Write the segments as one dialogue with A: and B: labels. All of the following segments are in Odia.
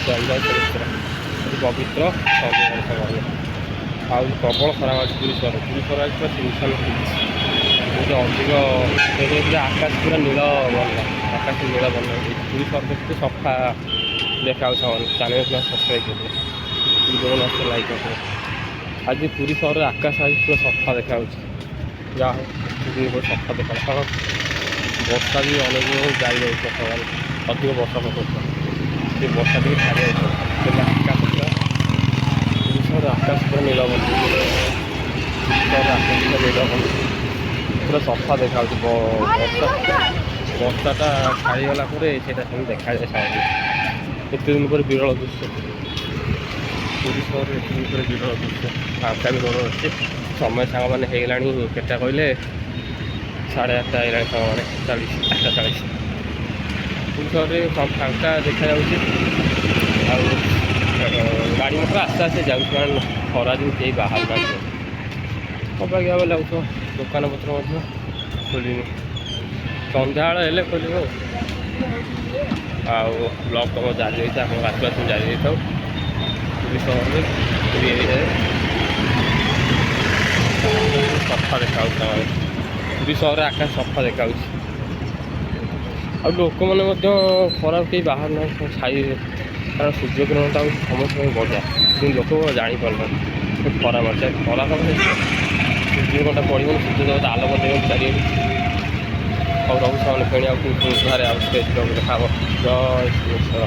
A: ଜଞ୍ଜାଳ ପବିତ୍ର ଏଠି ପବିତ୍ର ସବୁବେଳେ ଆଉ ପ୍ରବଳ ଖରା ଅଛି ପୁରୀ ସହର ଆଜି ପୁରା 300 ଅଧିକ ଆକାଶ ପୁରା ନୀଳ ବର୍ଣ୍ଣ ଆକାଶ ନୀଳ ବର୍ଣ୍ଣ ପୁରୀ ସହର କେତେ ସଫା ଦେଖାଯାଉଛି ଚ୍ୟାନେଲ ସବସ୍କ୍ରାଇବ୍ କରିବେ ଜଗନ୍ନାଥ ଲାଇକ୍ କରିବେ। ଆଜି ପୁରୀ ସହରରେ ଆକାଶ ଆଜି ପୁରା ସଫା ଦେଖାଯାଉଛି ଯାହା ହଉ ସଫା ଦେଖା କାରଣ ବର୍ଷା ବି ଅନେକ ଜାରି ରହୁଛି ସକାଳେ ଅଧିକ ବର୍ଷା ପକାଉଛି ସେ ବର୍ଷା ଟିକେ ଛାଡ଼ି ଯାଉଛି ହେଲେ ଆକାଶ ପୁରା ପୁରୀ ସହର ଆକାଶ ପୁରା ନୀଳବର୍ଣ୍ଣ ଆକାଶ ପୁରା ନୀଳବର୍ଣ୍ଣ ପୁରା ସଫା ଦେଖାଯାଉଛି ବର୍ଷାଟା ଛାଡ଼ିଗଲା ପରେ ସେଇଟା ସେମିତି ଦେଖାଯାଏ ସାଙ୍ଗରେ ଏତେ ଦିନ ପରେ ବିରଳ ଦୃଶ୍ୟ ପୁରୀ ସହରରେ ଏତେ ଦିନ ପରେ ବିରଳ ଦୃଶ୍ୟ ଫାଙ୍କା ବି ରୋଡ଼ ଅଛି ସମୟ ସାଙ୍ଗମାନେ ହେଇଗଲାଣି କେତେଟା କହିଲେ 8:30 ହେଇଗଲାଣି ସାଙ୍ଗମାନେ 8:40 ପୁରୀ ସହରରେ ଫାଙ୍କା ଦେଖାଯାଉଛି ଆଉ ଗାଡ଼ି ମଟର ଆସ୍ତେ ଆସ୍ତେ ଯାଉଛି କାରଣ ଖରାଦିନ କେହି ବାହାରୁନାହାନ୍ତି ଅବାଗିଆ ଲାଗୁଥିବ ଦୋକାନ ପତ୍ର ମଧ୍ୟ ଖୋଲିନି ସନ୍ଧ୍ୟାବେଳ ହେଲେ ଖୋଲିବ ଆଉ ବ୍ଲଗ୍ ତୁମ ଜାରି ରହିଥାଏ ଆପଣ ରାତି ରାତି ଜାରି ଦେଇଥାଉ ପୁରୀ ସହରରେ ପୁରୀ ଏରିଆରେ ସଫା ଦେଖାଯାଉଛି ସେମାନେ ପୁରୀ ସହରରେ ଆକାଶ ସଫା ଦେଖାଯାଉଛି ଆଉ ଲୋକମାନେ ମଧ୍ୟ ଖରାକୁ କେହି ବାହାରୁ ନାହାନ୍ତି ଛାଇ କାରଣ ସୂର୍ଯ୍ୟକିରଣଟା ହେଉଛି ସମସ୍ତଙ୍କୁ ବଢ଼ିଆ କିନ୍ତୁ ଲୋକ ଜାଣିପାରୁନାହାନ୍ତି ଖରା ମାରୁଛି ଖରା ମାନେ ସୂର୍ଯ୍ୟକିରଣଟା ପଡ଼ିବନି ସୂର୍ଯ୍ୟ ଦେବତା ଆଲୋକ ଦେବ ଚାରିଆଡ଼େ ଆଉ ରହୁଛି ସେମାନେ ଫେଣି ଆଉ ଘରେ ଆଉ ଦେଖାହେବ ଜୟ ଶ୍ରୀଶ୍ୱର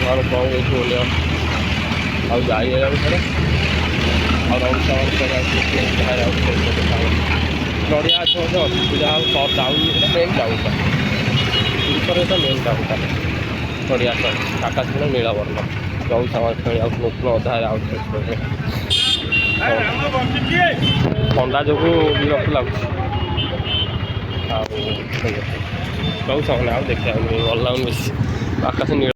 A: ଘର କ'ଣ ହେଇଛି ବୋଲି ଆଉ ଯାଇ ହେଲାଣି ଥରେ ଆଉ ରହୁଛି ଘରେ ଆଉ ଦେଖାହେବ ନଡ଼ିଆ ଗଛ ମଧ୍ୟ ଅଛି ଯାହା ହଉ ସବ୍ ଯାଉନି ସେଇଟା ମେନ୍ ଯାଉଟା ପୁରୁଷରେ ତ ମେନ୍ ଯାଉଟା ନଡ଼ିଆ ଗଛ ଆକାଶ ପୁରା ନୀଳବର୍ଣ୍ଣ ରହୁଛି ଆମର ଫେଣି ଆଉ ନୂତନ ଅଧ୍ୟାୟରେ ଆଉ ଥଣ୍ଡା ଯୋଗୁଁ ବିରକ୍ତ ଲାଗୁଛି ଆଉ ରହୁଛି ସେମାନେ ଆଉ ଦେଖିବାକୁ ଭଲ ଲାଗୁନି ବେଶୀ ଆକାଶ ନୀଳ